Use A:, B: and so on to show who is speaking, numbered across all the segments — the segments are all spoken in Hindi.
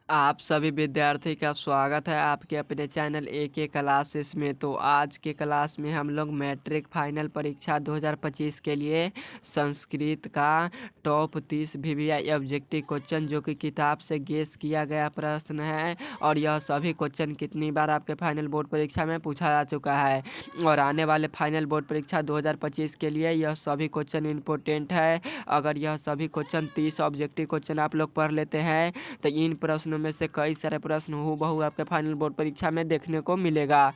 A: आप सभी विद्यार्थी का स्वागत है आपके अपने चैनल AK क्लासेस में। तो आज के क्लास में हम लोग मैट्रिक फाइनल परीक्षा 2025 के लिए संस्कृत का टॉप 30 VVI ऑब्जेक्टिव क्वेश्चन जो कि किताब से गेस किया गया प्रश्न है, और यह सभी क्वेश्चन कितनी बार आपके फाइनल बोर्ड परीक्षा में पूछा जा चुका है, और आने वाले फाइनल बोर्ड परीक्षा 2025 के लिए यह सभी क्वेश्चन इम्पोर्टेंट है। अगर यह सभी क्वेश्चन 30 ऑब्जेक्टिव क्वेश्चन आप लोग पढ़ लेते हैं तो इन प्रश्नों में से कई सारे प्रश्न हूबहू आपके फाइनल बोर्ड परीक्षा में देखने को मिलेगा।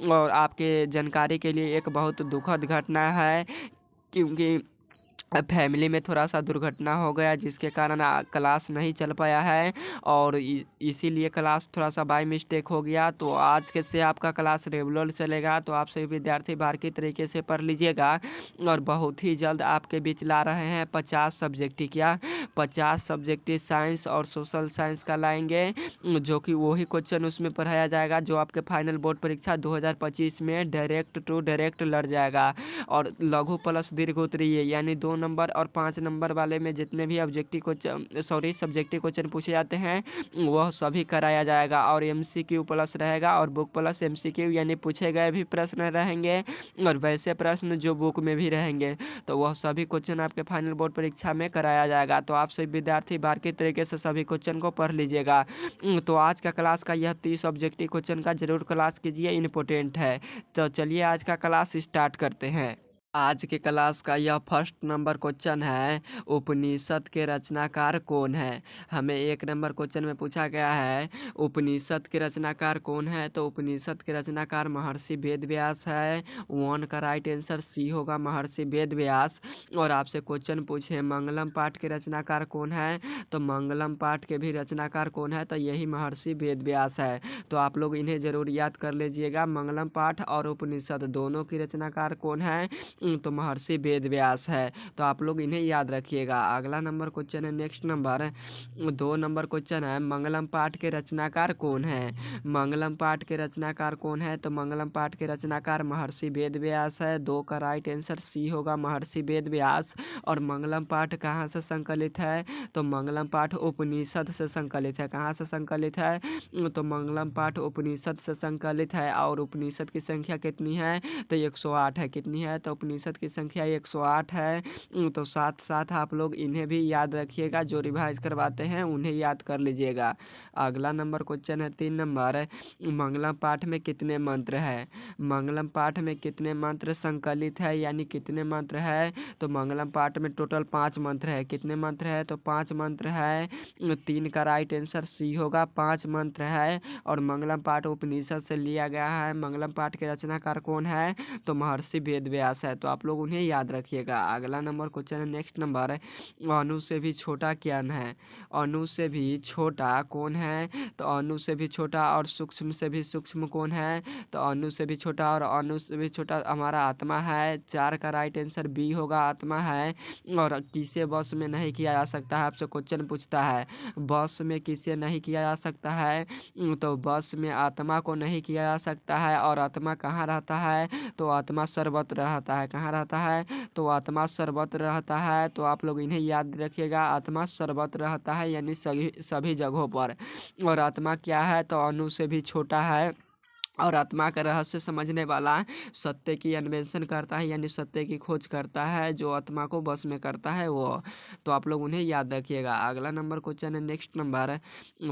A: और आपके जानकारी के लिए एक बहुत दुखद घटना है, क्योंकि फैमिली में थोड़ा सा दुर्घटना हो गया जिसके कारण क्लास नहीं चल पाया है, और इसीलिए क्लास थोड़ा सा बाय मिस्टेक हो गया। तो आज के से आपका क्लास रेगुलर चलेगा, तो आप सभी विद्यार्थी बारीकी तरीके से पढ़ लीजिएगा। और बहुत ही जल्द आपके बीच ला रहे हैं 50 सब्जेक्टिव, क्या 50 सब्जेक्टिव साइंस और सोशल साइंस का लाएंगे, जो कि वही क्वेश्चन उसमें पढ़ाया जाएगा जो आपके फाइनल बोर्ड परीक्षा 2025 में डायरेक्ट टू डायरेक्ट लड़ जाएगा। और लघु प्लस दीर्घ उत्तरीय यानी 2 नंबर और 5 नंबर वाले में जितने भी ऑब्जेक्टिव क्वेश्चन सब्जेक्टिव क्वेश्चन पूछे जाते हैं वह सभी कराया जाएगा। और MCQ प्लस रहेगा और बुक प्लस MCQ यानी पूछे गए भी प्रश्न रहेंगे और वैसे प्रश्न जो बुक में भी रहेंगे, तो वह सभी क्वेश्चन आपके फाइनल बोर्ड परीक्षा में कराया जाएगा। तो आप सभी विद्यार्थी बारीकी तरीके से सभी क्वेश्चन को पढ़ लीजिएगा। तो आज का क्लास का यह 30 ऑब्जेक्टिव क्वेश्चन का जरूर क्लास कीजिए, इम्पोर्टेंट है। तो चलिए आज का क्लास स्टार्ट करते हैं। आज के क्लास का यह फर्स्ट नंबर क्वेश्चन है, उपनिषद के रचनाकार कौन है। हमें 1 नंबर क्वेश्चन में पूछा गया है उपनिषद के रचनाकार कौन है, तो उपनिषद के रचनाकार महर्षि वेद व्यास है। 1 का राइट आंसर सी होगा, महर्षि वेद व्यास। और आपसे क्वेश्चन पूछे मंगलम पाठ के रचनाकार कौन है, तो मंगलम पाठ के भी रचनाकार कौन है, तो यही महर्षि वेद व्यास है। तो आप लोग इन्हें जरूर याद कर लीजिएगा, मंगलम पाठ और उपनिषद दोनों की रचनाकार कौन है, तो महर्षि वेद व्यास है। तो आप लोग इन्हें याद रखिएगा। अगला नंबर क्वेश्चन है, नेक्स्ट नंबर 2 नंबर क्वेश्चन है, मंगलम पाठ के रचनाकार कौन है। मंगलम पाठ के रचनाकार कौन है, तो मंगलम पाठ के रचनाकार महर्षि वेद व्यास है। 2 का राइट आंसर सी होगा, महर्षि वेद व्यास। और मंगलम पाठ कहाँ से संकलित है, तो मंगलम पाठ उपनिषद से संकलित है। कहाँ से संकलित है, तो मंगलम पाठ उपनिषद से संकलित है। और उपनिषद की संख्या कितनी है, तो 108 है। कितनी है, तो उपनिषद की संख्या 108 है। तो साथ साथ आप लोग इन्हें भी याद रखिएगा, जो रिवाइज करवाते हैं उन्हें याद कर लीजिएगा। अगला नंबर क्वेश्चन है 3 नंबर, मंगलम पाठ में कितने मंत्र है। मंगलम पाठ में कितने मंत्र संकलित है, यानी कितने मंत्र है, तो मंगलम पाठ में टोटल 5 मंत्र है। कितने मंत्र है, तो 5 मंत्र है। 3 का राइट आंसर सी होगा, 5 मंत्र है। और मंगलम पाठ उपनिषद से लिया गया है। मंगलम पाठ के रचनाकार कौन है, तो महर्षि वेद व्यास है। तो आप लोग उन्हें याद रखिएगा। अगला नंबर क्वेश्चन है, नेक्स्ट नंबर है, अणु से भी छोटा क्या है। अणु से भी छोटा कौन है, तो अणु से भी छोटा और सूक्ष्म से भी सूक्ष्म कौन है, तो अणु से भी छोटा और अणु से भी छोटा हमारा आत्मा है। 4 का राइट आंसर बी होगा, आत्मा है। और किसे वश में नहीं किया जा सकता है, आपसे क्वेश्चन पूछता है वश में किसे नहीं किया जा सकता है, तो वश में आत्मा को नहीं किया जा सकता है। और आत्मा कहाँ रहता है, तो आत्मा सर्वत्र रहता है। कहाँ रहता है, तो आत्मा सर्वत्र रहता है। तो आप लोग इन्हें याद रखिएगा, आत्मा सर्वत्र रहता है यानी सभी जगहों पर। और आत्मा क्या है, तो अणु से भी छोटा है। और आत्मा का रहस्य समझने वाला सत्य की अन्वेषण करता है, यानी सत्य की खोज करता है, जो आत्मा को बस में करता है वो। तो आप लोग उन्हें याद रखिएगा। अगला नंबर क्वेश्चन है, नेक्स्ट नंबर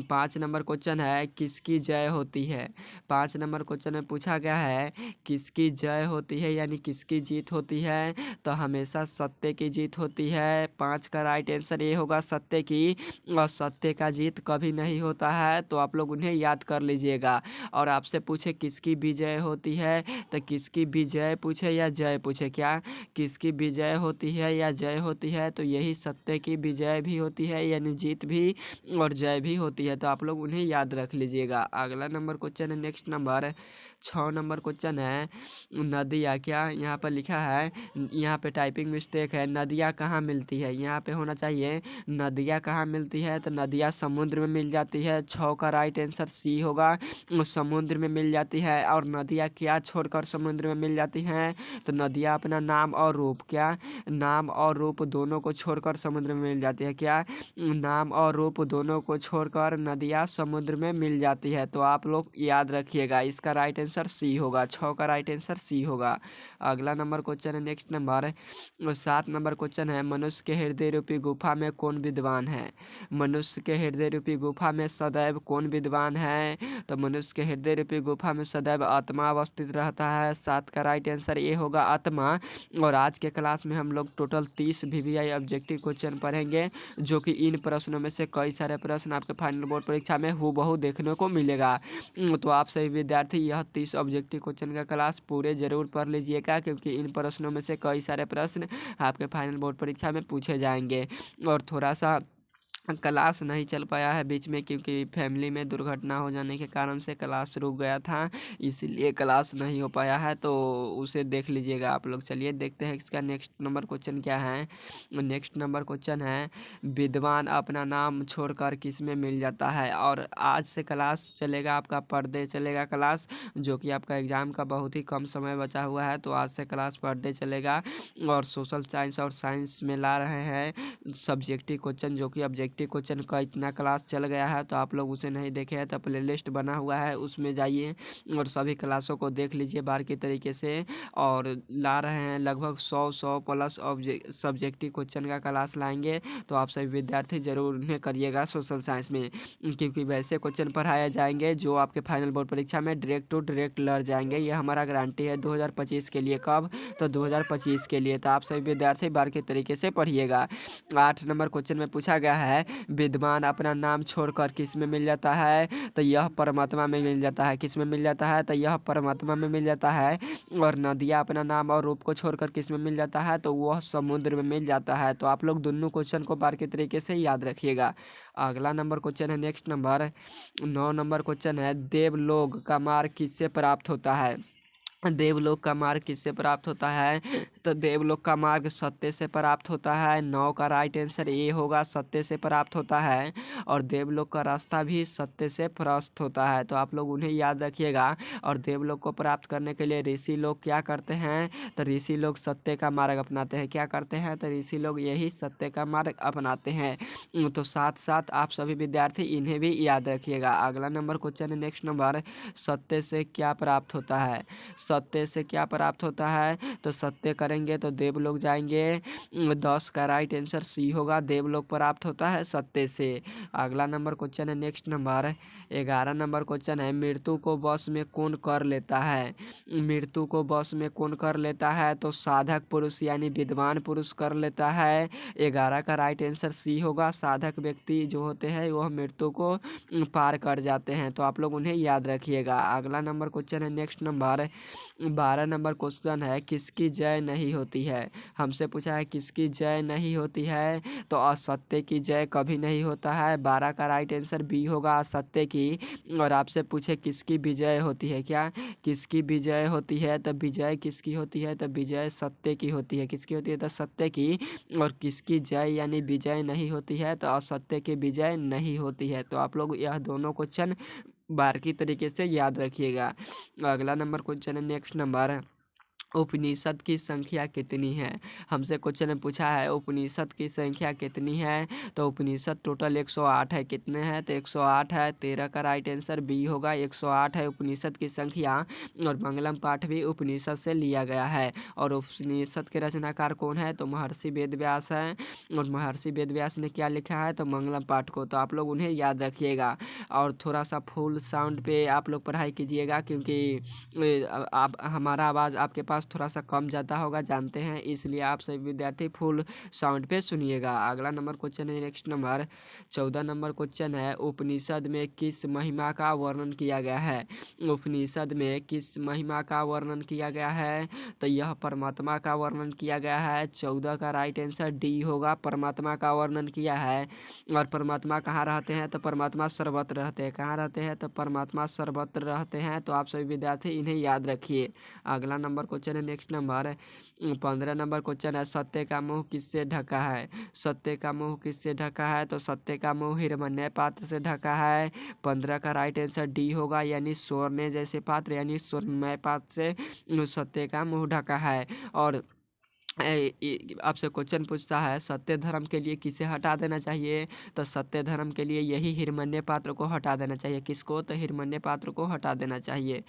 A: 5 नंबर क्वेश्चन है, किसकी जय होती है। 5 नंबर क्वेश्चन में पूछा गया है किसकी जय होती है, यानी किसकी जीत होती है, तो हमेशा सत्य की जीत होती है। 5 का राइट आंसर ये होगा, सत्य की। और सत्य का जीत कभी नहीं होता है। तो आप लोग उन्हें याद कर लीजिएगा। और आपसे पूछे किसकी विजय होती है, तो किसकी विजय पूछे या जय पूछे, क्या किसकी विजय होती है या जय होती है, तो यही सत्य की विजय भी होती है, यानी जीत भी और जय भी होती है। तो आप लोग उन्हें याद रख लीजिएगा। अगला नंबर क्वेश्चन है, नेक्स्ट नंबर 6 नंबर क्वेश्चन है, नदियाँ, क्या यहाँ पर लिखा है, यहाँ पे टाइपिंग मिस्टेक है, नदियाँ कहाँ मिलती है, यहाँ पे होना चाहिए नदियाँ कहाँ मिलती है, तो नदियाँ समुद्र में मिल जाती है। 6 का राइट आंसर सी होगा, समुद्र में मिल जाती जाती है और नदियाँ क्या छोड़कर समुद्र में मिल जाती हैं? तो नदियाँ अपना नाम और रूप, क्या नाम और रूप दोनों को छोड़कर समुद्र में मिल जाती है। क्या नाम और रूप दोनों को छोड़कर नदियाँ समुद्र में मिल जाती है। तो आप लोग याद रखिएगा, इसका राइट आंसर सी होगा, 6 का राइट आंसर सी होगा। अगला नंबर क्वेश्चन है, नेक्स्ट नंबर 7 नंबर क्वेश्चन है, मनुष्य के हृदय रूपी गुफा में कौन विद्वान है? मनुष्य के हृदय रूपी गुफा में सदैव कौन विद्वान है? तो मनुष्य के हृदय रूपी गुफा में सदैव आत्मा अवस्थित रहता है। 7 का राइट आंसर ये होगा, आत्मा। और आज के क्लास में हम लोग टोटल 30 VVI ऑब्जेक्टिव क्वेश्चन पढ़ेंगे, जो कि इन प्रश्नों में से कई सारे प्रश्न आपके फाइनल बोर्ड परीक्षा में हूबहू देखने को मिलेगा। तो आप सभी विद्यार्थी यह 30 ऑब्जेक्टिव क्वेश्चन का क्लास पूरे जरूर पढ़ लीजिएगा, क्योंकि इन प्रश्नों में से कई सारे प्रश्न आपके फाइनल बोर्ड परीक्षा में पूछे जाएंगे। और थोड़ा सा क्लास नहीं चल पाया है बीच में, क्योंकि फैमिली में दुर्घटना हो जाने के कारण से क्लास रुक गया था, इसलिए क्लास नहीं हो पाया है, तो उसे देख लीजिएगा आप लोग। चलिए देखते हैं इसका नेक्स्ट नंबर क्वेश्चन क्या है। नेक्स्ट नंबर क्वेश्चन है, विद्वान अपना नाम छोड़कर किस में मिल जाता है? और आज से क्लास चलेगा आपका, पर डे चलेगा क्लास, जो कि आपका एग्ज़ाम का बहुत ही कम समय बचा हुआ है। तो आज से क्लास पर डे चलेगा और सोशल साइंस और साइंस में ला रहे हैं सब्जेक्टिव क्वेश्चन, जो कि ऑब्जेक्टिव क्वेश्चन का इतना क्लास चल गया है। तो आप लोग उसे नहीं देखे हैं तो प्लेलिस्ट बना हुआ है, उसमें जाइए और सभी क्लासों को देख लीजिए बारीकी तरीके से। और ला रहे हैं लगभग 100 प्लस सब्जेक्टिव क्वेश्चन का क्लास लाएंगे। तो आप सभी विद्यार्थी जरूर उन्हें करिएगा सोशल साइंस में, क्योंकि वैसे क्वेश्चन पढ़ाए जाएंगे जो आपके फाइनल बोर्ड परीक्षा में डायरेक्ट टू डायरेक्ट लड़ जाएंगे। ये हमारा गारंटी है 2025 के लिए। कब? तो 2025 के लिए। तो आप सभी विद्यार्थी बारीकी तरीके से पढ़िएगा। 8 नंबर क्वेश्चन में पूछा गया है, विद्वान अपना नाम छोड़कर किस में मिल जाता है? तो यह परमात्मा में मिल जाता है। किस में मिल जाता है? तो यह परमात्मा में मिल जाता है। और नदियाँ अपना नाम और रूप को छोड़कर किस में मिल जाता है? तो वह समुद्र में मिल जाता है। तो आप लोग दोनों क्वेश्चन को बारीकी तरीके से याद रखिएगा। अगला नंबर क्वेश्चन है, नेक्स्ट नंबर 9 नंबर क्वेश्चन है, देवलोक का मार्ग किससे प्राप्त होता है? देवलोक का मार्ग किससे प्राप्त होता है? तो देवलोक का मार्ग सत्य से प्राप्त होता है। 9 का राइट आंसर ये होगा, सत्य से प्राप्त होता है। और देवलोक का रास्ता भी सत्य से प्राप्त होता है। तो आप लोग उन्हें याद रखिएगा। और देवलोक को प्राप्त करने के लिए ऋषि लोग क्या करते हैं? तो ऋषि लोग सत्य का मार्ग अपनाते हैं। क्या करते हैं? तो ऋषि लोग यही सत्य का मार्ग अपनाते हैं। तो साथ साथ आप सभी विद्यार्थी इन्हें भी याद रखिएगा। अगला नंबर क्वेश्चन है, नेक्स्ट नंबर, सत्य से क्या प्राप्त होता है? सत्य से क्या प्राप्त होता है? तो सत्य करेंगे तो देवलोक जाएंगे। 10 का राइट आंसर सी होगा, देवलोक प्राप्त होता है सत्य से। अगला नंबर क्वेश्चन है, नेक्स्ट नंबर 11 नंबर क्वेश्चन है, मृत्यु को वश में कौन कर लेता है? मृत्यु को वश में कौन कर लेता है? तो साधक पुरुष यानी विद्वान पुरुष कर लेता है। 11 का राइट आंसर सी होगा, साधक व्यक्ति जो होते हैं वह मृत्यु को पार कर जाते हैं। तो आप लोग उन्हें याद रखिएगा। अगला नंबर क्वेश्चन है, नेक्स्ट नंबर 12 नंबर क्वेश्चन है, किसकी जय नहीं होती है? हमसे पूछा है किसकी जय नहीं होती है? तो असत्य की जय कभी नहीं होता है। 12 का राइट आंसर बी होगा, असत्य की। और आपसे पूछे किसकी विजय होती है? क्या किसकी विजय होती है? तो विजय किसकी होती है? तो विजय सत्य की होती है। किसकी होती है? तो सत्य की। और किसकी जय यानी विजय नहीं होती है? तो असत्य की विजय नहीं होती है। तो आप लोग यह दोनों क्वेश्चन बारीकी तरीके से याद रखिएगा। अगला नंबर क्वेश्चन है, नेक्स्ट नंबर, उपनिषद की संख्या कितनी है? हमसे क्वेश्चन में पूछा है उपनिषद की संख्या कितनी है? तो उपनिषद टोटल 108 है। कितने हैं? तो 108 है। 13 का राइट आंसर बी होगा, 108 है उपनिषद की संख्या। और मंगलम पाठ भी उपनिषद से लिया गया है। और उपनिषद के रचनाकार कौन है? तो महर्षि वेदव्यास है। और महर्षि वेदव्यास ने क्या लिखा है? तो मंगलम पाठ को। तो आप लोग उन्हें याद रखिएगा। और थोड़ा सा फुल साउंड पे आप लोग पढ़ाई कीजिएगा, क्योंकि आप हमारा आवाज़ आपके पास थोड़ा सा कम जाता होगा, जानते हैं, इसलिए आप सभी विद्यार्थी फुल साउंड पे सुनिएगा। अगला नंबर क्वेश्चन है, नेक्स्ट नंबर 14 नंबर क्वेश्चन है, उपनिषद में किस महिमा का वर्णन किया गया है? उपनिषद में किस महिमा का वर्णन किया गया है? तो यह परमात्मा का वर्णन किया गया है। 14 का राइट आंसर डी होगा, परमात्मा का वर्णन किया है। और परमात्मा कहाँ रहते हैं? तो परमात्मा सर्वत्र रहते हैं। कहाँ रहते हैं? तो परमात्मा सर्वत्र रहते हैं। तो आप सभी विद्यार्थी इन्हें याद रखिए। अगला नंबर क्वेश्चन क्वेश्चन है नेक्स्ट नंबर 15 नंबर क्वेश्चन है सत्य का मुंह किससे ढका है। सत्य का मुंह किससे ढका है, तो सत्य का मुंह हिरण्मय पात्र से ढका है। 15 का राइट आंसर डी होगा, यानी स्वर्ण जैसे पात्र यानी स्वर्णमय पात्र से सत्य का मुंह ढका है। और आपसे क्वेश्चन पूछता है सत्य धर्म के लिए किसे हटा देना चाहिए, तो सत्य धर्म के लिए यही हिरण्मय पात्र को हटा देना चाहिए। किसको, तो हिरण्मय पात्र को हटा देना चाहिए।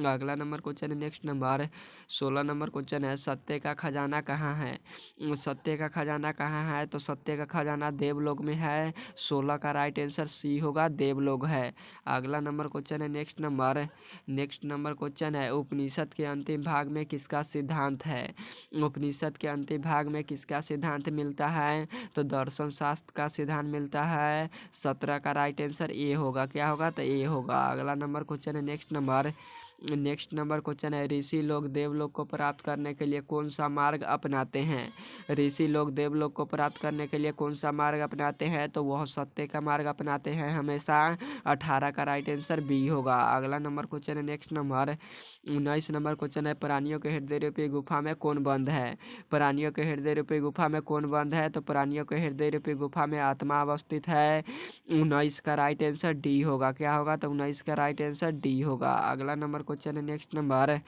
A: अगला नंबर क्वेश्चन है नेक्स्ट नंबर 16 नंबर क्वेश्चन है सत्य का खजाना कहाँ है। सत्य का खजाना कहाँ है, तो सत्य का खजाना देवलोक में है। 16 का राइट आंसर सी होगा, देवलोक है। अगला नंबर क्वेश्चन है नेक्स्ट नंबर क्वेश्चन है उपनिषद के अंतिम भाग में किसका सिद्धांत है। उपनिषद के अंतिम भाग में किसका सिद्धांत मिलता है, तो दर्शन शास्त्र का सिद्धांत मिलता है। 17 का राइट आंसर ए होगा, क्या होगा, तो ए होगा। अगला नंबर क्वेश्चन है नेक्स्ट नंबर क्वेश्चन है ऋषि लोग देवलोक को प्राप्त करने के लिए कौन सा मार्ग अपनाते हैं। ऋषि लोग देवलोक को प्राप्त करने के लिए कौन सा मार्ग अपनाते हैं, तो वह सत्य का मार्ग अपनाते हैं हमेशा। 18 का राइट आंसर बी होगा। अगला नंबर क्वेश्चन है नेक्स्ट नंबर 19 नंबर क्वेश्चन है प्राणियों के हृदय रूपी गुफा में कौन बंद है। प्राणियों के हृदय रूपी गुफा में कौन बंद है, तो प्राणियों के हृदय रूपी गुफा में आत्मा अवस्थित है। 19 का राइट आंसर डी होगा, क्या होगा, तो 19 का राइट आंसर डी होगा। अगला नंबर क्वेश्चन है नेक्स्ट नंबर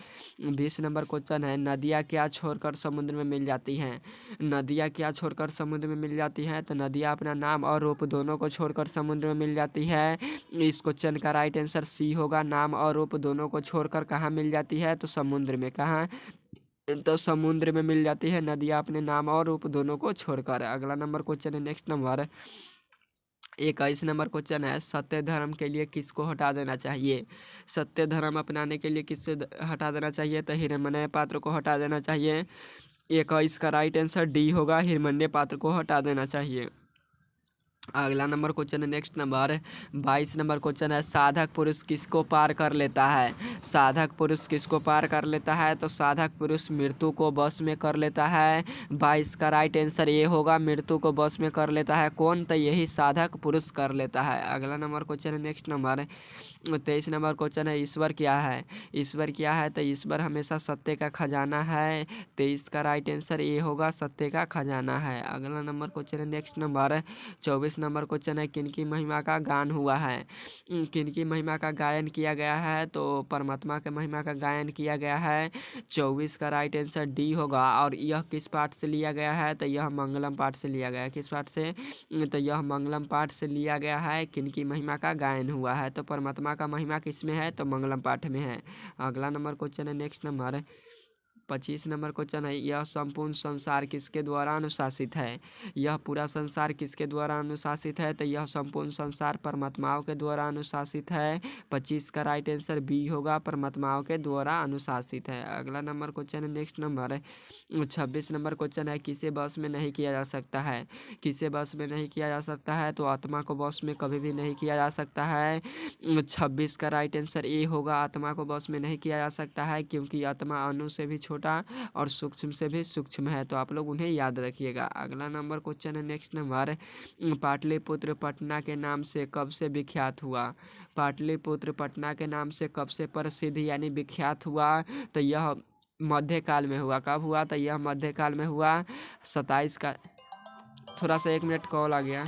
A: 20 नंबर क्वेश्चन है नदियाँ क्या छोड़कर समुद्र में मिल जाती हैं। नदियाँ क्या छोड़कर समुद्र में मिल जाती हैं, तो नदियाँ अपना नाम और रूप दोनों को छोड़कर समुद्र में मिल जाती है। इस क्वेश्चन का राइट आंसर सी होगा, नाम और रूप दोनों को छोड़कर कहाँ मिल जाती है, तो समुद्र में। कहाँ, तो समुद्र में मिल जाती है नदियाँ अपने नाम और रूप दोनों को छोड़कर। अगला नंबर क्वेश्चन है नेक्स्ट नंबर 21 नंबर क्वेश्चन है सत्य धर्म के लिए किसको हटा देना चाहिए। सत्य धर्म अपनाने के लिए किससे हटा देना चाहिए, तो हिरण्मय पात्र को हटा देना चाहिए। 21 का राइट आंसर डी होगा, हिरण्मय पात्र को हटा देना चाहिए। अगला नंबर क्वेश्चन है नेक्स्ट नंबर 22 नंबर क्वेश्चन है साधक पुरुष किसको पार कर लेता है। साधक पुरुष किसको पार कर लेता है, तो साधक पुरुष मृत्यु को वश में कर लेता है। 22 का राइट आंसर ये होगा, मृत्यु को वश में कर लेता है कौन, तो यही साधक पुरुष कर लेता है। अगला नंबर क्वेश्चन है नेक्स्ट नंबर 23 नंबर क्वेश्चन है ईश्वर क्या है। ईश्वर क्या है, तो ईश्वर हमेशा सत्य का खजाना है। 23 का राइट आंसर ये होगा, सत्य का खजाना है। अगला नंबर क्वेश्चन है नेक्स्ट नंबर 24 नंबर क्वेश्चन है किनकी महिमा का गान हुआ है। किनकी महिमा का गायन किया गया है, तो परमात्मा के महिमा का गायन किया गया है। 24 का राइट आंसर डी होगा। और यह किस पाठ से लिया गया है, तो यह मंगलम पाठ से लिया गया है। किस पाठ से, तो यह मंगलम पाठ से लिया गया है। किनकी महिमा का गायन हुआ है, तो परमात्मा का महिमा किस में है, तो मंगलम पाठ में है। अगला नंबर क्वेश्चन है नेक्स्ट नंबर 25 नंबर क्वेश्चन है यह संपूर्ण संसार किसके द्वारा अनुशासित है। यह पूरा संसार किसके द्वारा अनुशासित है, तो यह संपूर्ण संसार परमात्माओं के द्वारा अनुशासित है। 25 का राइट आंसर बी होगा, परमात्माओं के द्वारा अनुशासित है। अगला नंबर क्वेश्चन है नेक्स्ट नंबर 26 नंबर क्वेश्चन है किसे बस में नहीं किया जा सकता है। किसे बस में नहीं किया जा सकता है, तो आत्मा को बस में कभी भी नहीं किया जा सकता है। 26 का राइट आंसर ए होगा, आत्मा को बस में नहीं किया जा सकता है, क्योंकि आत्मा अणु से भी छोटा और सूक्ष्म से भी सूक्ष्म है, तो आप लोग उन्हें याद रखिएगा। अगला नंबर क्वेश्चन है नेक्स्ट नंबर पाटलिपुत्र पटना के नाम से कब से विख्यात हुआ। पाटलिपुत्र पटना के नाम से कब से प्रसिद्ध यानी विख्यात हुआ, तो यह मध्यकाल में हुआ। कब हुआ, तो यह मध्यकाल में हुआ। 27 का, थोड़ा सा 1 मिनट कॉल आ गया।